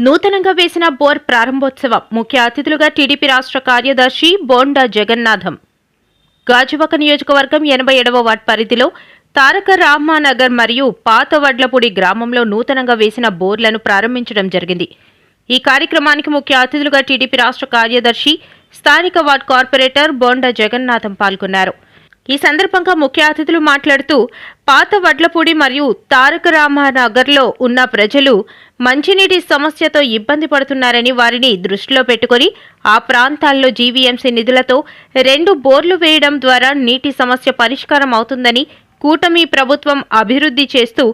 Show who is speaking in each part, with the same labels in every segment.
Speaker 1: నూతనంగా వేసిన బోర్ ప్రారంభోత్సవం ముఖ్య అతిథులుగా టీడీపీ రాష్ట్ర కార్యదర్శి బోండా జగన్నాథం. గాజువాక నియోజకవర్గం 87వ వార్డు పరిధిలో తారక రామానగర్ మరియు పాత వడ్లపూడి గ్రామంలో నూతనంగా వేసిన బోర్లను ప్రారంభించడం జరిగింది. ఈ కార్యక్రమానికి ముఖ్య అతిథులుగా టీడీపీ రాష్ట్ర కార్యదర్శి, స్థానిక వార్డు కార్పొరేటర్ బోండా జగన్నాథం పాల్గొన్నారు. ఈ సందర్భంగా ముఖ్య అతిథులు మాట్లాడుతూ, పాత వడ్లపూడి మరియు తారక రామానగర్లో ఉన్న ప్రజలు మంచినీటి సమస్యతో ఇబ్బంది పడుతున్నారని, వారిని దృష్టిలో పెట్టుకుని ఆ ప్రాంతాల్లో జీవీఎంసీ నిధులతో 2 బోర్లు వేయడం ద్వారా నీటి సమస్య పరిష్కారం అవుతుందని, కూటమి ప్రభుత్వం అభివృద్ధి చేస్తూ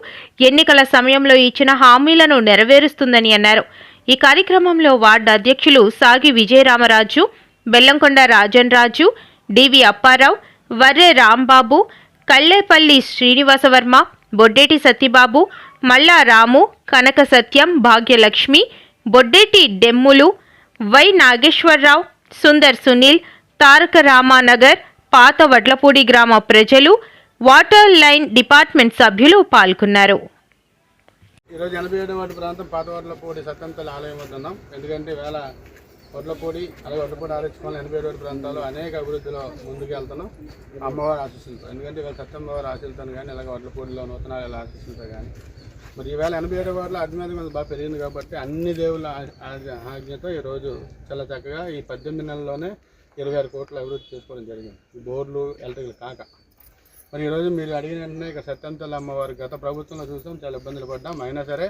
Speaker 1: ఎన్నికల సమయంలో ఇచ్చిన హామీలను నెరవేరుస్తుందని అన్నారు. ఈ కార్యక్రమంలో వార్డు అధ్యక్షులు సాగి విజయరామరాజు, బెల్లంకొండ రాజన్ రాజు, డివి అప్పారావు, వర్రె రాంబాబు, కల్లేపల్లి శ్రీనివాసవర్మ, బొడ్డేటి సత్యబాబు, మల్లా రాము, కనక సత్యం, భాగ్యలక్ష్మి, బొడ్డేటి డెమ్ములు, వై నాగేశ్వరరావు, సుందర్ సునీల్, తారక రామానగర్, పాత వడ్లపూడి గ్రామ ప్రజలు, వాటర్ లైన్ డిపార్ట్మెంట్ సభ్యులు పాల్గొన్నారు.
Speaker 2: ఈరోజు 87వ వార్డు ప్రాంతం పాత వడ్లపూడి సత్యంతల్లి ఆలయం వద్ద ఉన్నాం. ఎందుకంటే వేళ వడ్లపూడి అలాగే వడ్లపూడి ఆలోచించుకోవాలి 87వ వార్డు ప్రాంతాల్లో అనేక అభివృద్ధిలో ముందుకు వెళ్తున్నాం అమ్మవారి ఆశీస్సులతో. ఎందుకంటే ఇవాళ సత్యమ్మవారి ఆశీస్సులతో కానీ అలాగే వడ్లపూడిలో నూతనాల ఆశీస్సులతో కానీ మరి ఈవేళ 87వ వార్డులో అధిమేధ మీద బాగా పెరిగింది కాబట్టి అన్ని దేవుళ్ళ ఆజ్ఞతో ఈరోజు చాలా చక్కగా ఈ 18 నెలల్లోనే 26 కోట్ల అభివృద్ధి చేసుకోవడం జరిగింది. ఈ బోర్లు ఎలక్ట్రికల్ కాక మరి ఈరోజు మీరు అడిగిన వెంటనే ఇక సత్యంతల్లి అమ్మవారి గత ప్రభుత్వంలో చూసాం, చాలా ఇబ్బందులు పడ్డాం. అయినా సరే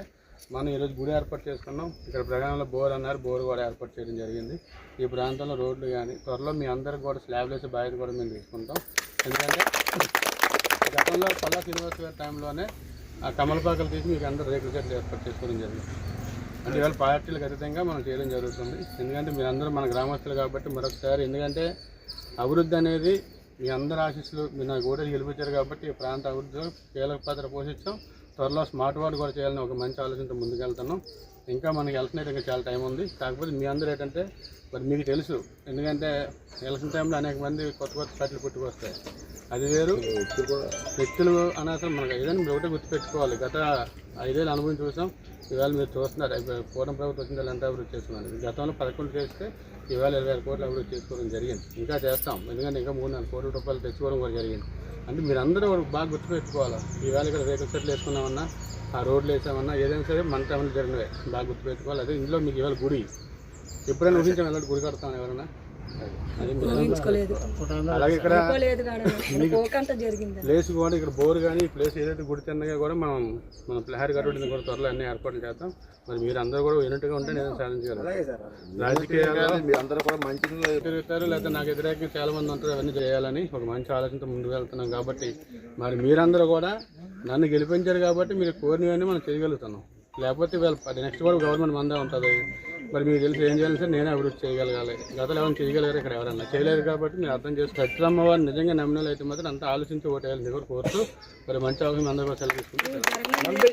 Speaker 2: మనం ఈరోజు గుడి ఏర్పాటు చేసుకున్నాం. ఇక్కడ ప్రధానంలో బోర్ అన్నారు, బోర్ కూడా ఏర్పాటు చేయడం జరిగింది. ఈ ప్రాంతంలో రోడ్లు కానీ త్వరలో మీ అందరికి కూడా స్లాబ్లు వేసే బాధ్యత కూడా మేము తీసుకుంటాం. ఎందుకంటే గతంలో పల్లా శ్రీనివాస గారి టైంలోనే ఆ కమలపాకలు తీసి మీకు అందరూ రేకుల చెట్లు ఏర్పాటు చేసుకోవడం జరిగింది. అంటే ఇవాళ పార్టీలకు అతీతంగా మనం చేయడం జరుగుతుంది. ఎందుకంటే మీరందరూ మన గ్రామస్తులు కాబట్టి మరొకసారి, ఎందుకంటే అభివృద్ధి అనేది మీ అందరి ఆశీస్సులు మీరు నాకు ఓటేసి గెలిపించారు కాబట్టి ఈ ప్రాంత అభివృద్ధిలో కీలక పాత్ర పోషించాం. త్వరలో స్మార్ట్ వార్డు కూడా చేయాలని ఒక మంచి ఆలోచనతో ముందుకెళ్తున్నాం. ఇంకా మనకి ఎలక్షన్ ఇంకా చాలా టైం ఉంది. కాకపోతే మీ అందరూ ఏంటంటే మరి మీకు తెలుసు, ఎందుకంటే ఎలక్షన్ టైంలో అనేక మంది కొత్త పార్టీలు పుట్టుకొస్తాయి. అది వేరు వ్యక్తులు అనవసరం. మనకు ఏదైనా మీరు ఒకటే గుర్తుపెట్టుకోవాలి. గత 5 ఏళ్ళు అనుభవం చూసాం. ఇవాళ మీరు చూస్తున్నారు పూర్వం ప్రభుత్వం వచ్చింది ఎంత అభివృద్ధి చేస్తున్నారు. గతంలో 11 చేస్తే ఇవాళ 26 కోట్ల అభివృద్ధి చేసుకోవడం జరిగింది. ఇంకా చేస్తాం, ఎందుకంటే ఇంకా 3-4 కోట్ల రూపాయలు తెచ్చుకోవడం కూడా జరిగింది. అంటే మీరు అందరూ బాగా గుర్తుపెట్టుకోవాలి. ఈవేళ ఇక్కడ రేకుల చెట్లు వేసుకున్నామన్నా, ఆ రోడ్లు వేసామన్నా, ఏదైనా సరే మన టైంలో జరిగినవే బాగా గుర్తుపెట్టుకోవాలి. అదే ఇందులో మీకు ఇవాళ గుడి ఎప్పుడైనా ఊహించాం వెళ్ళి గుడి కడతాం ఎవరైనా, అలాగే ఇక్కడ ప్లేస్ కూడా ఇక్కడ బోర్ కానీ ప్లేస్ ఏదైతే గుడి తిన్నగా కూడా మన ప్లహారీ గడ్డ కూడా త్వరలో అన్ని ఏర్పాట్లు చేస్తాం. మరి మీరు అందరూ కూడా యూనిట్గా ఉంటే నేను సాధించగలరు. రాజకీయాలు అందరూ కూడా మంచి తిరుగుతారు, లేకపోతే నాకు వ్యతిరేకంగా చాలా మంది ఉంటారు. అవన్నీ చేయాలని ఒక మంచి ఆలోచనతో ముందుకు వెళ్తున్నాం. కాబట్టి మరి మీరందరూ కూడా నన్ను గెలిపించారు కాబట్టి మీరు కోరినవన్నీ మనం చేయగలుగుతున్నాం. లేకపోతే నెక్స్ట్ కూడా గవర్నమెంట్ మందే ఉంటుంది. మరి మీకు తెలిసి ఏం చేయాలి సార్, నేనే అభివృద్ధి చేయగలగాలి. గతంలో ఎవరైనా చేయగలిగారు, ఇక్కడ ఎవరన్నా చేయలేరు. కాబట్టి మీరు అర్థం చేసి సత్యమ్మ వారిని నిజంగా నమ్మినలు అయితే మాత్రం అంతా ఆలోచించి ఓటేయాలని కూడా కోరుతూ మరి మంచి అవకాశం అందరూ కూడా సెలవు తీసుకుంటారు.